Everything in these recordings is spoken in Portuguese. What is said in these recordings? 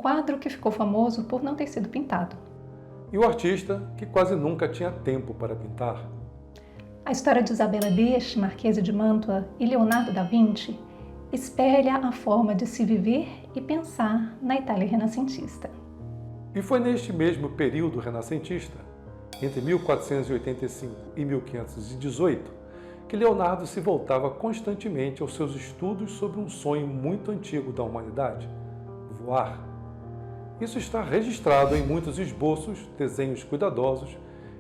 quadro que ficou famoso por não ter sido pintado. E o artista que quase nunca tinha tempo para pintar. A história de Isabella d'Este, Marquesa de Mantua, e Leonardo da Vinci espelha a forma de se viver e pensar na Itália renascentista. E foi neste mesmo período renascentista, entre 1485 e 1518, que Leonardo se voltava constantemente aos seus estudos sobre um sonho muito antigo da humanidade: voar. Isso está registrado em muitos esboços, desenhos cuidadosos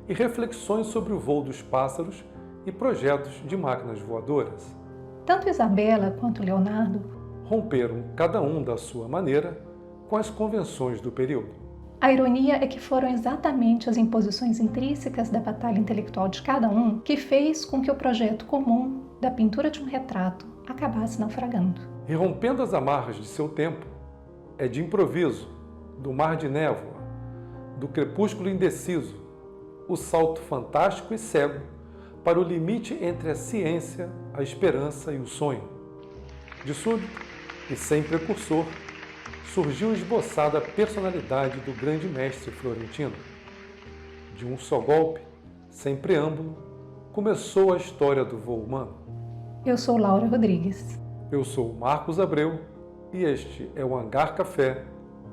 e reflexões sobre o voo dos pássaros e projetos de máquinas voadoras. Tanto Isabella quanto Leonardo romperam, cada um da sua maneira, com as convenções do período. A ironia é que foram exatamente as imposições intrínsecas da batalha intelectual de cada um que fez com que o projeto comum da pintura de um retrato acabasse naufragando. E rompendo as amarras de seu tempo, é de improviso, do mar de névoa, do crepúsculo indeciso, o salto fantástico e cego para o limite entre a ciência, a esperança e o sonho. De súbito, e sem precursor, surgiu esboçada a personalidade do grande mestre florentino. De um só golpe, sem preâmbulo, começou a história do voo humano. Eu sou Laura Rodrigues. Eu sou Marcos Abreu e este é o Hangar Café,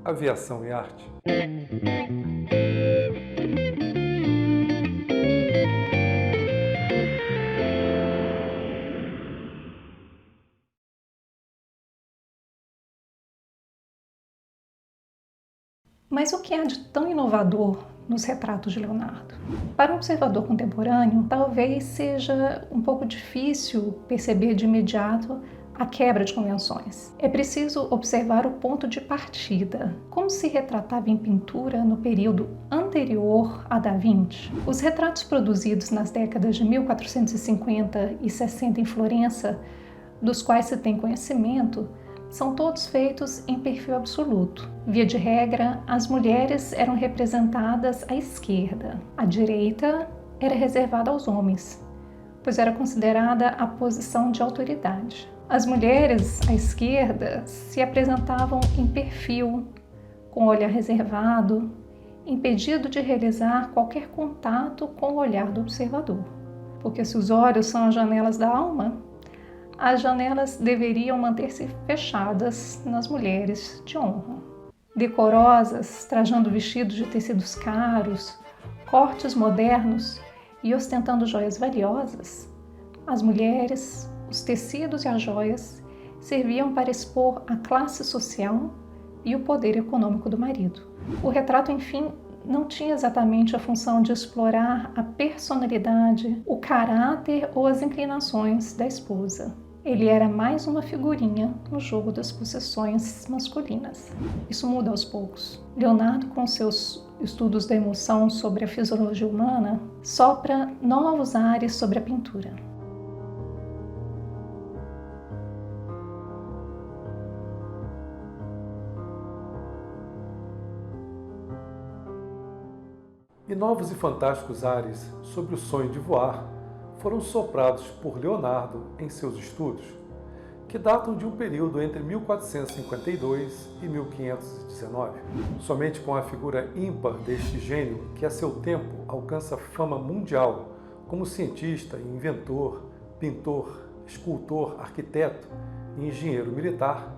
Aviação e Arte. Mas o que há de tão inovador nos retratos de Leonardo? Para um observador contemporâneo, talvez seja um pouco difícil perceber de imediato a quebra de convenções. É preciso observar o ponto de partida, como se retratava em pintura no período anterior a Da Vinci. Os retratos produzidos nas décadas de 1450 e 60 em Florença, dos quais se tem conhecimento, são todos feitos em perfil absoluto. Via de regra, as mulheres eram representadas à esquerda. A direita era reservada aos homens, pois era considerada a posição de autoridade. As mulheres à esquerda se apresentavam em perfil, com o olhar reservado, impedido de realizar qualquer contato com o olhar do observador. Porque se os olhos são as janelas da alma, as janelas deveriam manter-se fechadas nas mulheres de honra. Decorosas, trajando vestidos de tecidos caros, cortes modernos e ostentando joias valiosas, as mulheres, os tecidos e as joias serviam para expor a classe social e o poder econômico do marido. O retrato, enfim, não tinha exatamente a função de explorar a personalidade, o caráter ou as inclinações da esposa. Ele era mais uma figurinha no jogo das possessões masculinas. Isso muda aos poucos. Leonardo, com seus estudos da emoção sobre a fisiologia humana, sopra novos ares sobre a pintura. E novos e fantásticos ares sobre o sonho de voar foram soprados por Leonardo em seus estudos, que datam de um período entre 1452 e 1519. Somente com a figura ímpar deste gênio, que a seu tempo alcança fama mundial como cientista, inventor, pintor, escultor, arquiteto e engenheiro militar,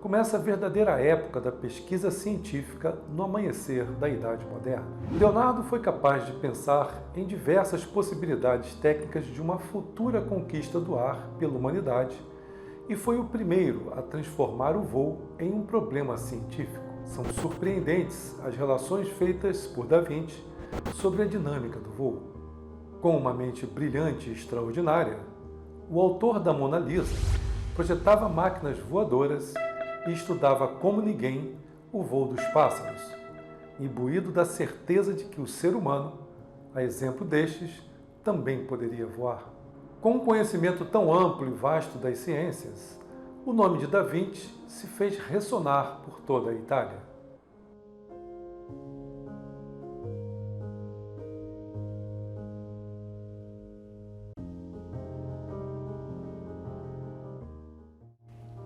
começa a verdadeira época da pesquisa científica no amanhecer da Idade Moderna. Leonardo foi capaz de pensar em diversas possibilidades técnicas de uma futura conquista do ar pela humanidade e foi o primeiro a transformar o voo em um problema científico. São surpreendentes as relações feitas por Da Vinci sobre a dinâmica do voo. Com uma mente brilhante e extraordinária, o autor da Mona Lisa projetava máquinas voadoras e estudava como ninguém o voo dos pássaros, imbuído da certeza de que o ser humano, a exemplo destes, também poderia voar. Com um conhecimento tão amplo e vasto das ciências, o nome de Da Vinci se fez ressonar por toda a Itália.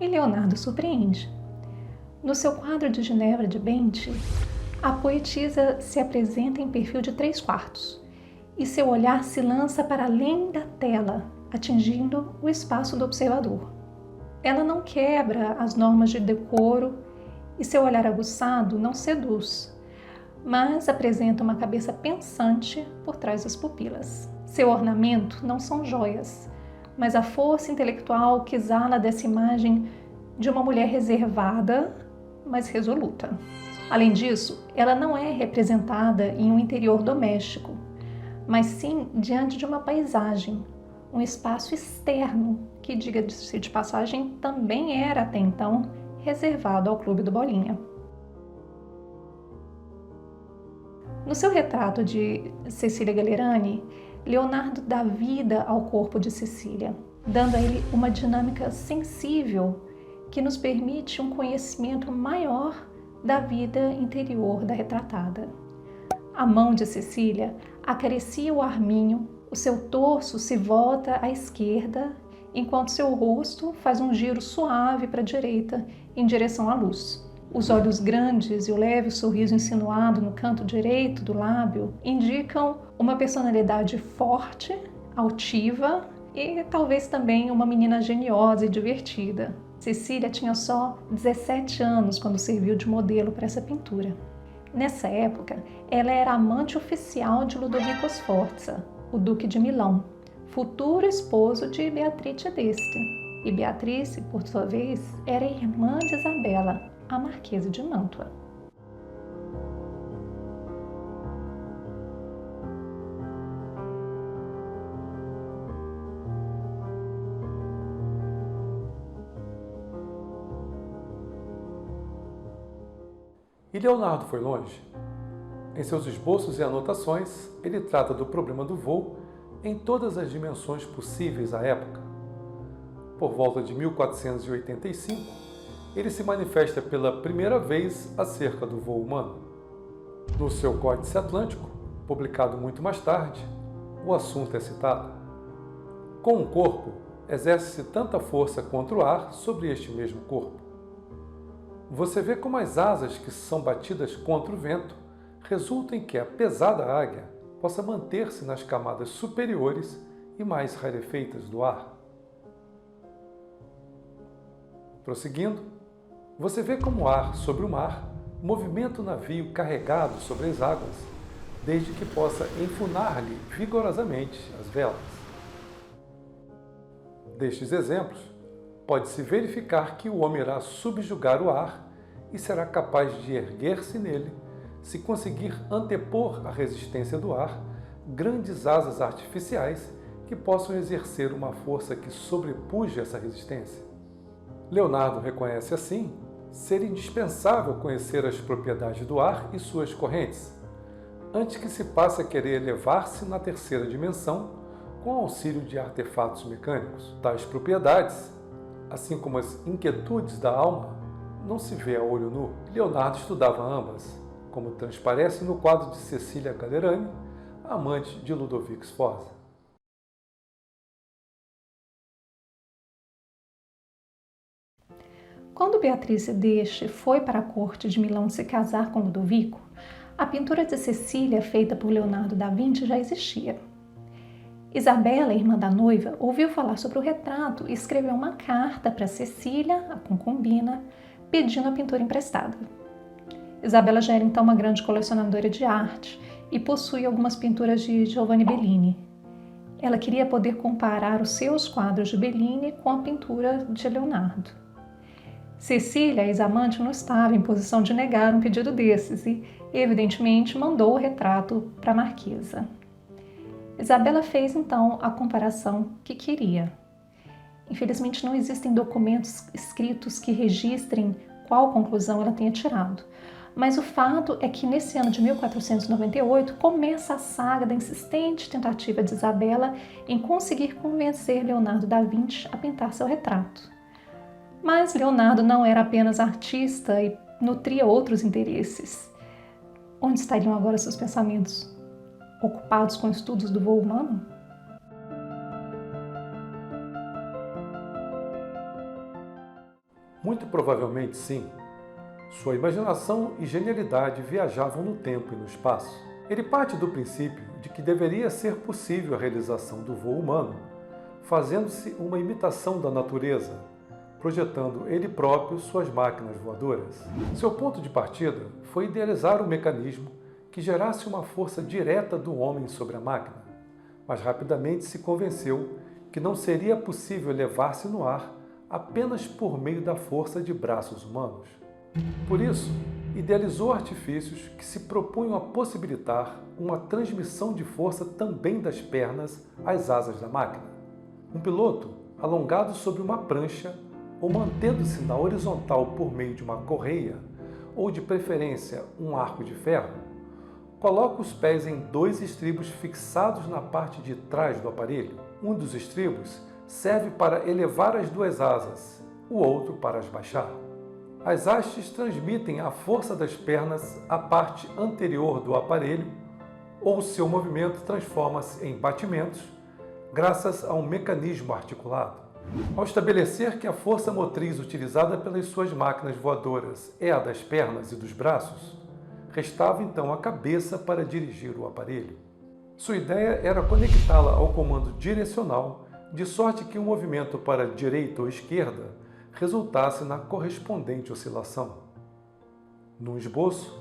E Leonardo surpreende. No seu quadro de Ginevra de Benty, a poetisa se apresenta em perfil de 3/4 e seu olhar se lança para além da tela, atingindo o espaço do observador. Ela não quebra as normas de decoro e seu olhar aguçado não seduz, mas apresenta uma cabeça pensante por trás das pupilas. Seu ornamento não são joias, mas a força intelectual que exala dessa imagem de uma mulher reservada, mas resoluta. Além disso, ela não é representada em um interior doméstico, mas sim diante de uma paisagem, um espaço externo que, diga-se de passagem, também era até então reservado ao Clube do Bolinha. No seu retrato de Cecília Gallerani, Leonardo dá vida ao corpo de Cecília, dando a ele uma dinâmica sensível que nos permite um conhecimento maior da vida interior da retratada. A mão de Cecília acaricia o arminho, o seu torso se volta à esquerda, enquanto seu rosto faz um giro suave para a direita, em direção à luz. Os olhos grandes e o leve sorriso insinuado no canto direito do lábio indicam uma personalidade forte, altiva e talvez também uma menina geniosa e divertida. Cecília tinha só 17 anos quando serviu de modelo para essa pintura. Nessa época, ela era amante oficial de Ludovico Sforza, o Duque de Milão, futuro esposo de Beatrice d'Este. E Beatrice, por sua vez, era irmã de Isabela, a Marquesa de Mantua. E Leonardo foi longe? Em seus esboços e anotações, ele trata do problema do voo em todas as dimensões possíveis à época. Por volta de 1485, ele se manifesta pela primeira vez acerca do voo humano. No seu Códice Atlântico, publicado muito mais tarde, o assunto é citado. Com um corpo, exerce-se tanta força contra o ar sobre este mesmo corpo. Você vê como as asas que são batidas contra o vento resultam em que a pesada águia possa manter-se nas camadas superiores e mais rarefeitas do ar. Prosseguindo, você vê como o ar sobre o mar movimenta o navio carregado sobre as águas, desde que possa enfunar-lhe vigorosamente as velas. Destes exemplos, pode-se verificar que o homem irá subjugar o ar e será capaz de erguer-se nele se conseguir antepor à resistência do ar grandes asas artificiais que possam exercer uma força que sobrepuja essa resistência. Leonardo reconhece, assim, ser indispensável conhecer as propriedades do ar e suas correntes, antes que se passe a querer elevar-se na terceira dimensão com o auxílio de artefatos mecânicos. Tais propriedades, assim como as inquietudes da alma, não se vê a olho nu. Leonardo estudava ambas, como transparece no quadro de Cecília Gallerani, amante de Ludovico Sforza. Quando Beatrice d'Este foi para a corte de Milão se casar com Ludovico, a pintura de Cecília, feita por Leonardo da Vinci, já existia. Isabela, irmã da noiva, ouviu falar sobre o retrato e escreveu uma carta para Cecília, a concubina, pedindo a pintura emprestada. Isabela já era então uma grande colecionadora de arte e possuía algumas pinturas de Giovanni Bellini. Ela queria poder comparar os seus quadros de Bellini com a pintura de Leonardo. Cecília, a ex-amante, não estava em posição de negar um pedido desses e, evidentemente, mandou o retrato para a marquesa. Isabela fez, então, a comparação que queria. Infelizmente, não existem documentos escritos que registrem qual conclusão ela tenha tirado. Mas o fato é que, nesse ano de 1498, começa a saga da insistente tentativa de Isabela em conseguir convencer Leonardo da Vinci a pintar seu retrato. Mas Leonardo não era apenas artista e nutria outros interesses. Onde estariam agora seus pensamentos? Ocupados com estudos do voo humano? Muito provavelmente sim. Sua imaginação e genialidade viajavam no tempo e no espaço. Ele parte do princípio de que deveria ser possível a realização do voo humano, fazendo-se uma imitação da natureza, projetando ele próprio suas máquinas voadoras. Seu ponto de partida foi idealizar um mecanismo que gerasse uma força direta do homem sobre a máquina, mas rapidamente se convenceu que não seria possível elevar-se no ar apenas por meio da força de braços humanos. Por isso, idealizou artifícios que se propunham a possibilitar uma transmissão de força também das pernas às asas da máquina. Um piloto, alongado sobre uma prancha ou mantendo-se na horizontal por meio de uma correia, ou de preferência um arco de ferro, coloca os pés em 2 estribos fixados na parte de trás do aparelho. Um dos estribos serve para elevar as 2 asas, o outro para as baixar. As hastes transmitem a força das pernas à parte anterior do aparelho, ou seu movimento transforma-se em batimentos, graças a um mecanismo articulado. Ao estabelecer que a força motriz utilizada pelas suas máquinas voadoras é a das pernas e dos braços, restava então a cabeça para dirigir o aparelho. Sua ideia era conectá-la ao comando direcional, de sorte que o movimento para direita ou esquerda resultasse na correspondente oscilação. No esboço,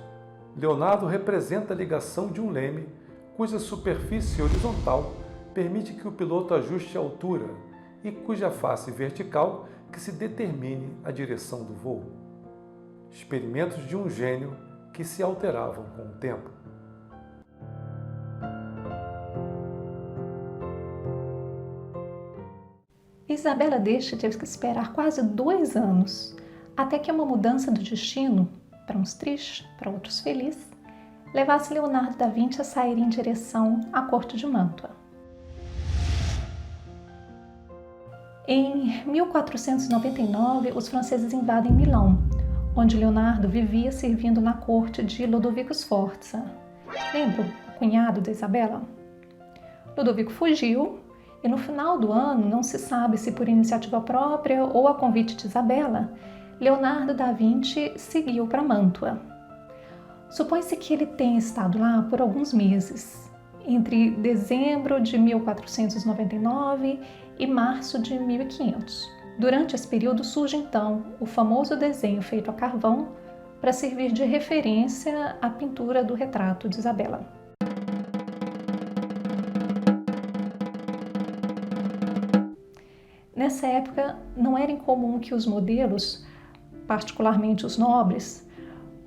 Leonardo representa a ligação de um leme cuja superfície horizontal permite que o piloto ajuste a altura e cuja face vertical que se determine a direção do voo. Experimentos de um gênio que se alteravam com o tempo. Isabela d'Este teve que esperar quase 2 anos, até que uma mudança do destino, para uns tristes, para outros felizes, levasse Leonardo da Vinci a sair em direção à corte de Mantua. Em 1499, os franceses invadem Milão, onde Leonardo vivia servindo na corte de Lodovico Sforza. Lembra o cunhado da Isabela? Lodovico fugiu e no final do ano, não se sabe se por iniciativa própria ou a convite de Isabela, Leonardo da Vinci seguiu para Mantua. Supõe-se que ele tenha estado lá por alguns meses, entre dezembro de 1499 e março de 1500. Durante esse período surge então o famoso desenho feito a carvão para servir de referência à pintura do retrato de Isabela. Nessa época não era incomum que os modelos, particularmente os nobres,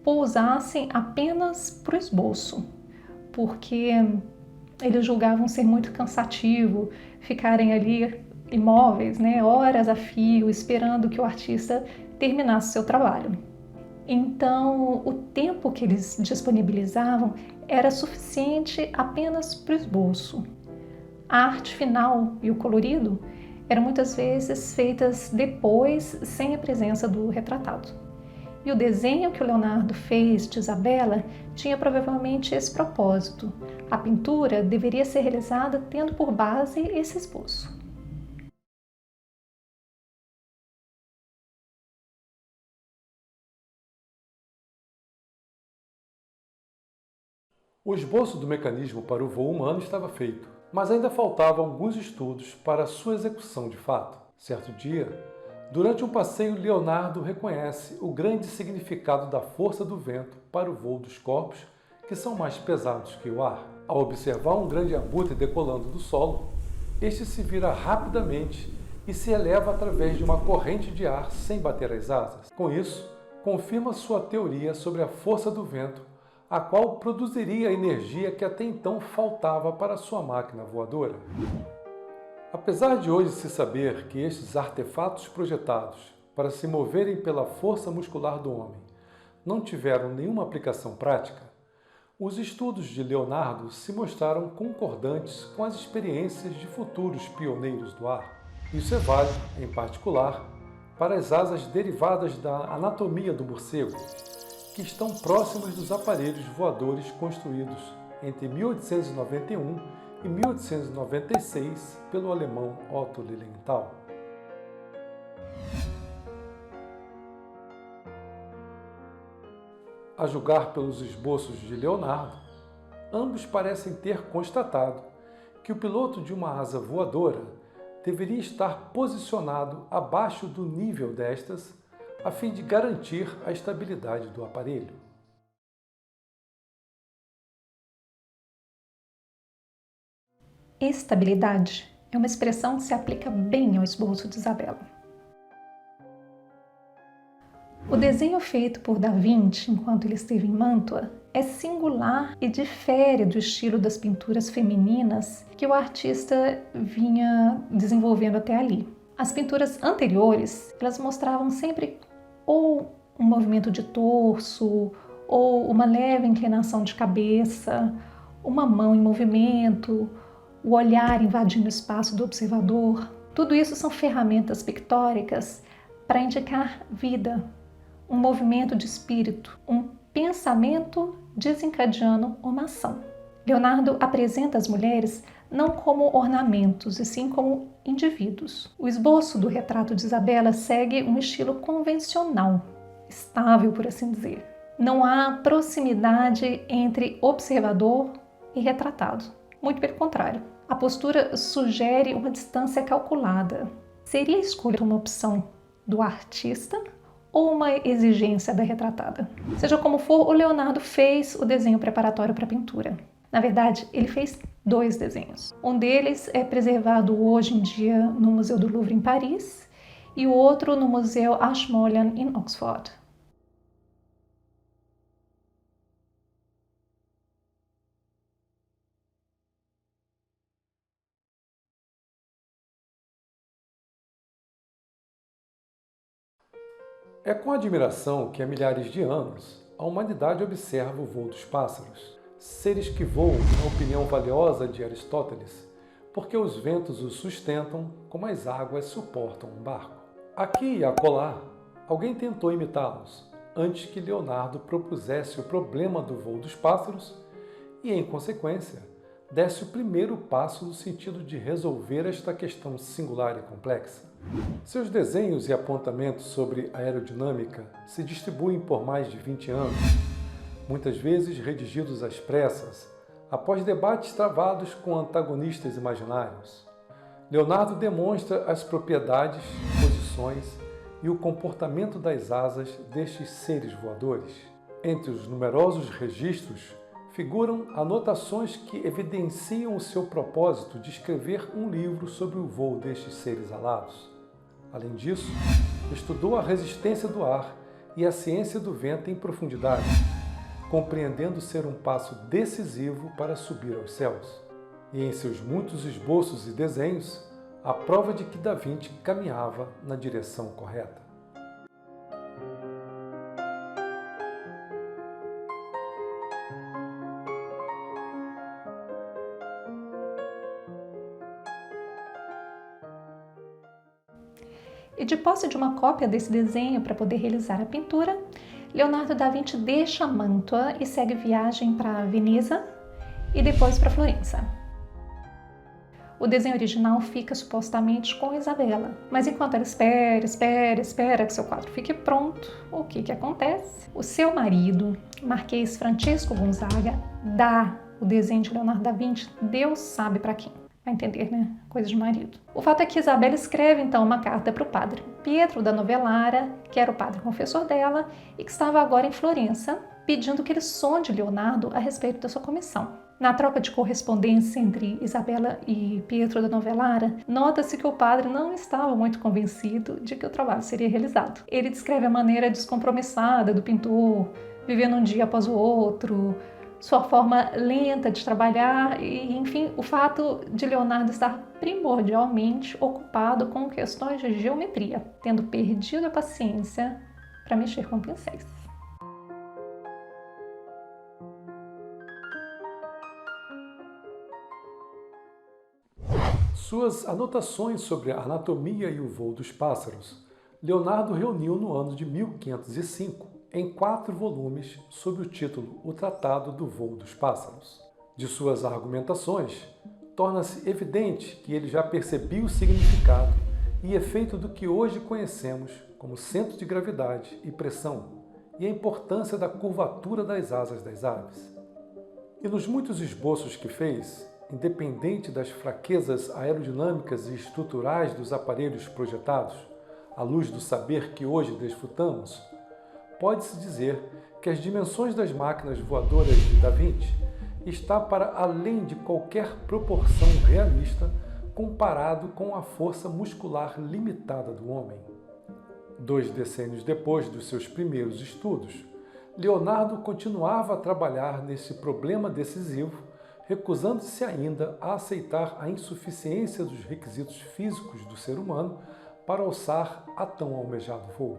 pousassem apenas para o esboço, porque eles julgavam ser muito cansativo ficarem ali imóveis, horas a fio, esperando que o artista terminasse seu trabalho. Então, o tempo que eles disponibilizavam era suficiente apenas para o esboço. A arte final e o colorido eram muitas vezes feitas depois, sem a presença do retratado. E o desenho que o Leonardo fez de Isabela tinha provavelmente esse propósito. A pintura deveria ser realizada tendo por base esse esboço. O esboço do mecanismo para o voo humano estava feito, mas ainda faltavam alguns estudos para sua execução de fato. Certo dia, durante um passeio, Leonardo reconhece o grande significado da força do vento para o voo dos corpos, que são mais pesados que o ar. Ao observar um grande abutre decolando do solo, este se vira rapidamente e se eleva através de uma corrente de ar sem bater as asas. Com isso, confirma sua teoria sobre a força do vento, a qual produziria a energia que até então faltava para sua máquina voadora. Apesar de hoje se saber que estes artefatos projetados para se moverem pela força muscular do homem não tiveram nenhuma aplicação prática, os estudos de Leonardo se mostraram concordantes com as experiências de futuros pioneiros do ar. Isso é válido, em particular, para as asas derivadas da anatomia do morcego, que estão próximas dos aparelhos voadores construídos entre 1891 e 1896 pelo alemão Otto Lilienthal. A julgar pelos esboços de Leonardo, ambos parecem ter constatado que o piloto de uma asa voadora deveria estar posicionado abaixo do nível destas, a fim de garantir a estabilidade do aparelho. Estabilidade é uma expressão que se aplica bem ao esboço de Isabela. O desenho feito por Da Vinci enquanto ele esteve em Mantua é singular e difere do estilo das pinturas femininas que o artista vinha desenvolvendo até ali. As pinturas anteriores, elas mostravam sempre ou um movimento de torso, ou uma leve inclinação de cabeça, uma mão em movimento, o olhar invadindo o espaço do observador. Tudo isso são ferramentas pictóricas para indicar vida, um movimento de espírito, um pensamento desencadeando uma ação. Leonardo apresenta as mulheres não como ornamentos, e sim como indivíduos. O esboço do retrato de Isabela segue um estilo convencional, estável, por assim dizer. Não há proximidade entre observador e retratado. Muito pelo contrário. A postura sugere uma distância calculada. Seria a escolha uma opção do artista ou uma exigência da retratada? Seja como for, o Leonardo fez o desenho preparatório para a pintura. Na verdade, ele fez 2 desenhos. Um deles é preservado hoje em dia no Museu do Louvre em Paris e o outro no Museu Ashmolean em Oxford. É com admiração que há milhares de anos a humanidade observa o voo dos pássaros, seres que voam, na opinião valiosa de Aristóteles, porque os ventos os sustentam como as águas suportam um barco. Aqui e acolá, alguém tentou imitá-los, antes que Leonardo propusesse o problema do voo dos pássaros e, em consequência, desse o primeiro passo no sentido de resolver esta questão singular e complexa. Seus desenhos e apontamentos sobre aerodinâmica se distribuem por mais de 20 anos, muitas vezes redigidos às pressas, após debates travados com antagonistas imaginários. Leonardo demonstra as propriedades, posições e o comportamento das asas destes seres voadores. Entre os numerosos registros, figuram anotações que evidenciam o seu propósito de escrever um livro sobre o voo destes seres alados. Além disso, estudou a resistência do ar e a ciência do vento em profundidade, compreendendo ser um passo decisivo para subir aos céus. E em seus muitos esboços e desenhos, a prova de que Da Vinci caminhava na direção correta. E de posse de uma cópia desse desenho para poder realizar a pintura, Leonardo da Vinci deixa Mantua e segue viagem para Veneza e depois para Florença. O desenho original fica supostamente com Isabela, mas enquanto ela espera que seu quadro fique pronto, o que acontece? O seu marido, Marquês Francesco Gonzaga, dá o desenho de Leonardo da Vinci, Deus sabe para quem. Vai entender, né? Coisa de marido. O fato é que Isabela escreve então uma carta para o padre Pietro da Novellara, que era o padre confessor dela e que estava agora em Florença, pedindo que ele sonde Leonardo a respeito da sua comissão. Na troca de correspondência entre Isabela e Pietro da Novellara, nota-se que o padre não estava muito convencido de que o trabalho seria realizado. Ele descreve a maneira descompromissada do pintor, vivendo um dia após o outro, sua forma lenta de trabalhar e, enfim, o fato de Leonardo estar primordialmente ocupado com questões de geometria, tendo perdido a paciência para mexer com pincéis. Suas anotações sobre a anatomia e o voo dos pássaros, Leonardo reuniu no ano de 1505, em 4 volumes sob o título O Tratado do Voo dos Pássaros. De suas argumentações, torna-se evidente que ele já percebia o significado e efeito do que hoje conhecemos como centro de gravidade e pressão, e a importância da curvatura das asas das aves. E nos muitos esboços que fez, independente das fraquezas aerodinâmicas e estruturais dos aparelhos projetados, à luz do saber que hoje desfrutamos, pode-se dizer que as dimensões das máquinas voadoras de Da Vinci está para além de qualquer proporção realista comparado com a força muscular limitada do homem. 2 decênios depois dos seus primeiros estudos, Leonardo continuava a trabalhar nesse problema decisivo, recusando-se ainda a aceitar a insuficiência dos requisitos físicos do ser humano para alçar a tão almejado voo.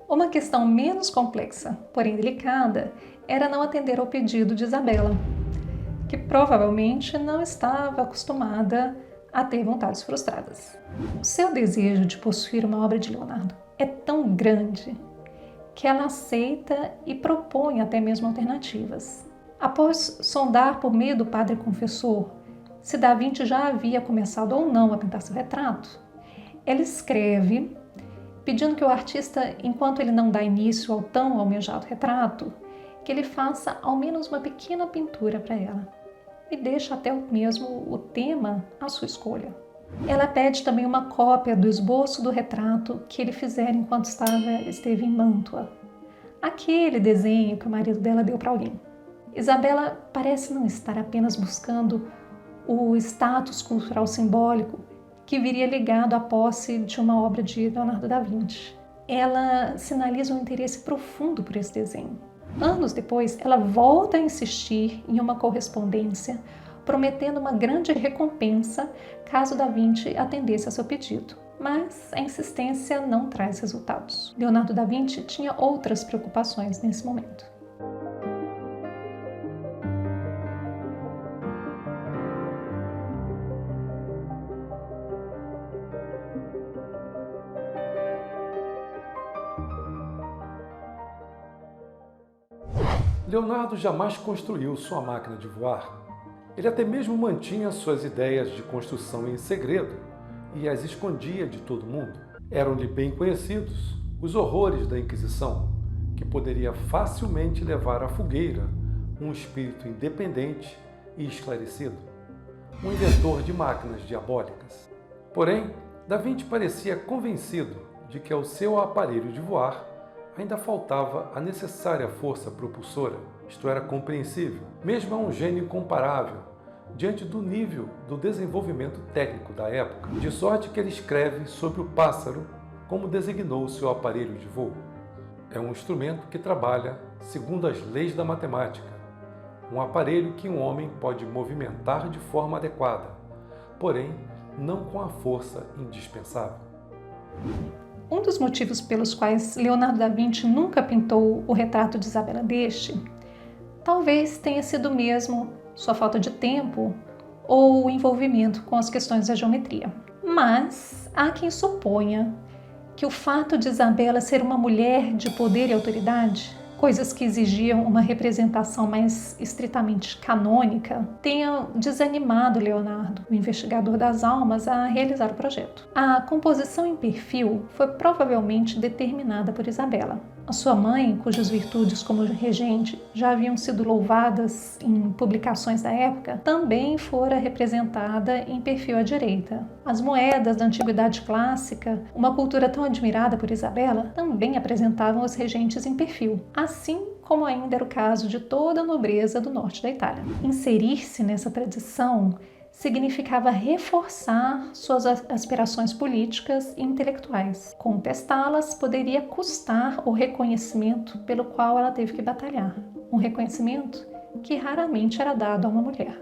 Uma questão menos complexa, porém delicada, era não atender ao pedido de Isabela, que provavelmente não estava acostumada a ter vontades frustradas. O seu desejo de possuir uma obra de Leonardo é tão grande que ela aceita e propõe até mesmo alternativas. Após sondar por meio do padre confessor se Da Vinci já havia começado ou não a pintar seu retrato, ela escreve pedindo que o artista, enquanto ele não dá início ao tão almejado retrato, que ele faça ao menos uma pequena pintura para ela e deixa até mesmo o tema à sua escolha. Ela pede também uma cópia do esboço do retrato que ele fizera enquanto esteve em Mantua, aquele desenho que o marido dela deu para alguém. Isabela parece não estar apenas buscando o status cultural simbólico que viria ligado à posse de uma obra de Leonardo da Vinci. Ela sinaliza um interesse profundo por esse desenho. Anos depois, ela volta a insistir em uma correspondência, prometendo uma grande recompensa caso Da Vinci atendesse a seu pedido. Mas a insistência não traz resultados. Leonardo da Vinci tinha outras preocupações nesse momento. Leonardo jamais construiu sua máquina de voar. Ele até mesmo mantinha suas ideias de construção em segredo e as escondia de todo mundo. Eram-lhe bem conhecidos os horrores da Inquisição, que poderia facilmente levar à fogueira um espírito independente e esclarecido, um inventor de máquinas diabólicas. Porém, Da Vinci parecia convencido de que ao seu aparelho de voar ainda faltava a necessária força propulsora. Isto era compreensível, mesmo a um gênio incomparável, diante do nível do desenvolvimento técnico da época, de sorte que ele escreve sobre o pássaro como designou o seu aparelho de voo. É um instrumento que trabalha segundo as leis da matemática, um aparelho que um homem pode movimentar de forma adequada, porém não com a força indispensável. Um dos motivos pelos quais Leonardo da Vinci nunca pintou o retrato de Isabela d'Este talvez tenha sido mesmo sua falta de tempo ou o envolvimento com as questões da geometria. Mas há quem suponha que o fato de Isabela ser uma mulher de poder e autoridade, coisas que exigiam uma representação mais estritamente canônica, tenha desanimado Leonardo, o investigador das almas, a realizar o projeto. A composição em perfil foi provavelmente determinada por Isabela. A sua mãe, cujas virtudes como regente já haviam sido louvadas em publicações da época, também fora representada em perfil à direita. As moedas da antiguidade clássica, uma cultura tão admirada por Isabela, também apresentavam os regentes em perfil, assim como ainda era o caso de toda a nobreza do norte da Itália. Inserir-se nessa tradição significava reforçar suas aspirações políticas e intelectuais. Contestá-las poderia custar o reconhecimento pelo qual ela teve que batalhar, um reconhecimento que raramente era dado a uma mulher.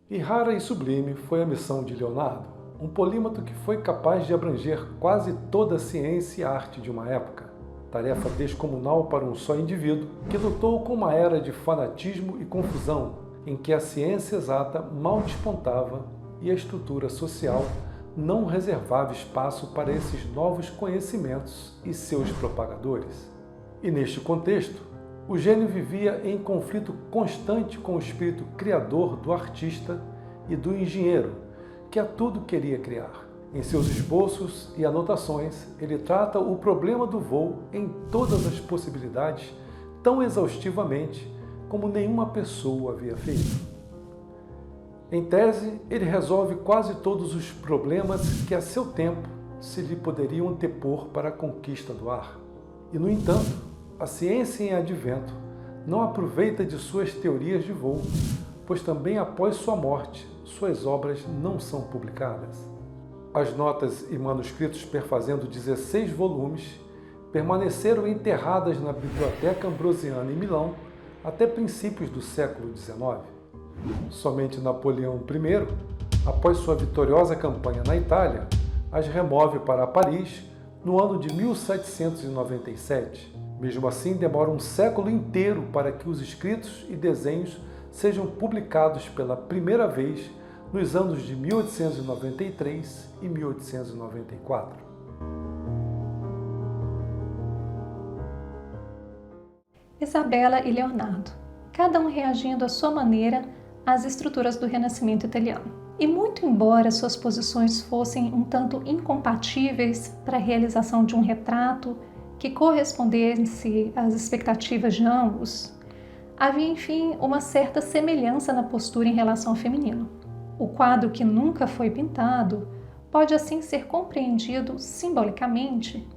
E rara e sublime foi a missão de Leonardo, um polímato que foi capaz de abranger quase toda a ciência e arte de uma época. Tarefa descomunal para um só indivíduo, que lutou com uma era de fanatismo e confusão, em que a ciência exata mal despontava e a estrutura social não reservava espaço para esses novos conhecimentos e seus propagadores. E neste contexto, o gênio vivia em conflito constante com o espírito criador do artista e do engenheiro, que a tudo queria criar. Em seus esboços e anotações, ele trata o problema do voo em todas as possibilidades tão exaustivamente como nenhuma pessoa havia feito. Em tese, ele resolve quase todos os problemas que a seu tempo se lhe poderiam antepor para a conquista do ar. E, no entanto, a ciência em advento não aproveita de suas teorias de voo, pois também após sua morte, suas obras não são publicadas. As notas e manuscritos perfazendo 16 volumes permaneceram enterradas na Biblioteca Ambrosiana em Milão até princípios do século XIX. Somente Napoleão I, após sua vitoriosa campanha na Itália, as remove para Paris no ano de 1797. Mesmo assim, demora um século inteiro para que os escritos e desenhos sejam publicados pela primeira vez nos anos de 1893 e 1894. Isabela e Leonardo, cada um reagindo à sua maneira às estruturas do Renascimento italiano. E muito embora suas posições fossem um tanto incompatíveis para a realização de um retrato que correspondesse às expectativas de ambos, havia, enfim, uma certa semelhança na postura em relação ao feminino. O quadro que nunca foi pintado pode assim ser compreendido simbolicamente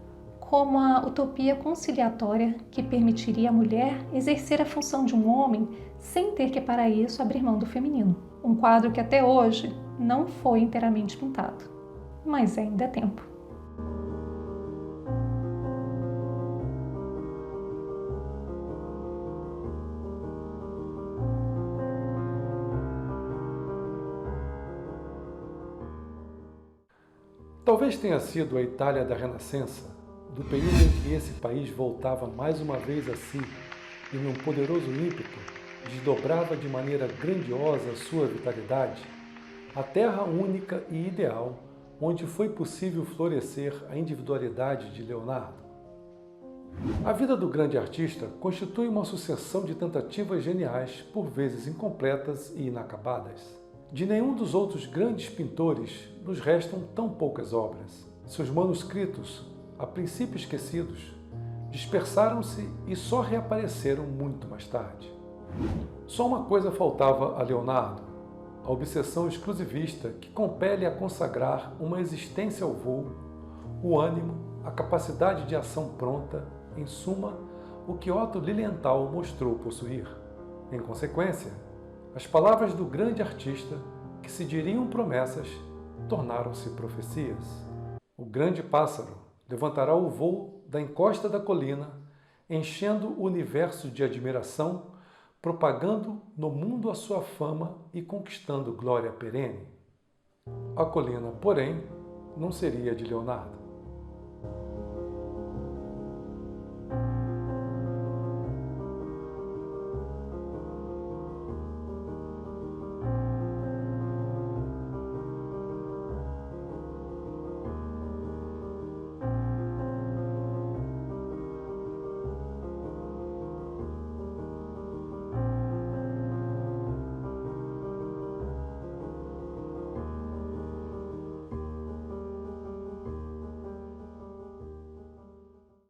como a utopia conciliatória que permitiria à mulher exercer a função de um homem sem ter que para isso abrir mão do feminino. Um quadro que até hoje não foi inteiramente pintado, mas ainda é tempo. Talvez tenha sido a Itália da Renascença, do período em que esse país voltava mais uma vez a si e, num poderoso ímpeto, desdobrava de maneira grandiosa sua vitalidade, a terra única e ideal onde foi possível florescer a individualidade de Leonardo. A vida do grande artista constitui uma sucessão de tentativas geniais, por vezes incompletas e inacabadas. De nenhum dos outros grandes pintores nos restam tão poucas obras. Seus manuscritos, a princípio esquecidos, dispersaram-se e só reapareceram muito mais tarde. Só uma coisa faltava a Leonardo: a obsessão exclusivista que compele a consagrar uma existência ao voo, o ânimo, a capacidade de ação pronta, em suma, o que Otto Lilienthal mostrou possuir. Em consequência, as palavras do grande artista, que se diriam promessas, tornaram-se profecias. O grande pássaro levantará o voo da encosta da colina, enchendo o universo de admiração, propagando no mundo a sua fama e conquistando glória perene. A colina, porém, não seria de Leonardo.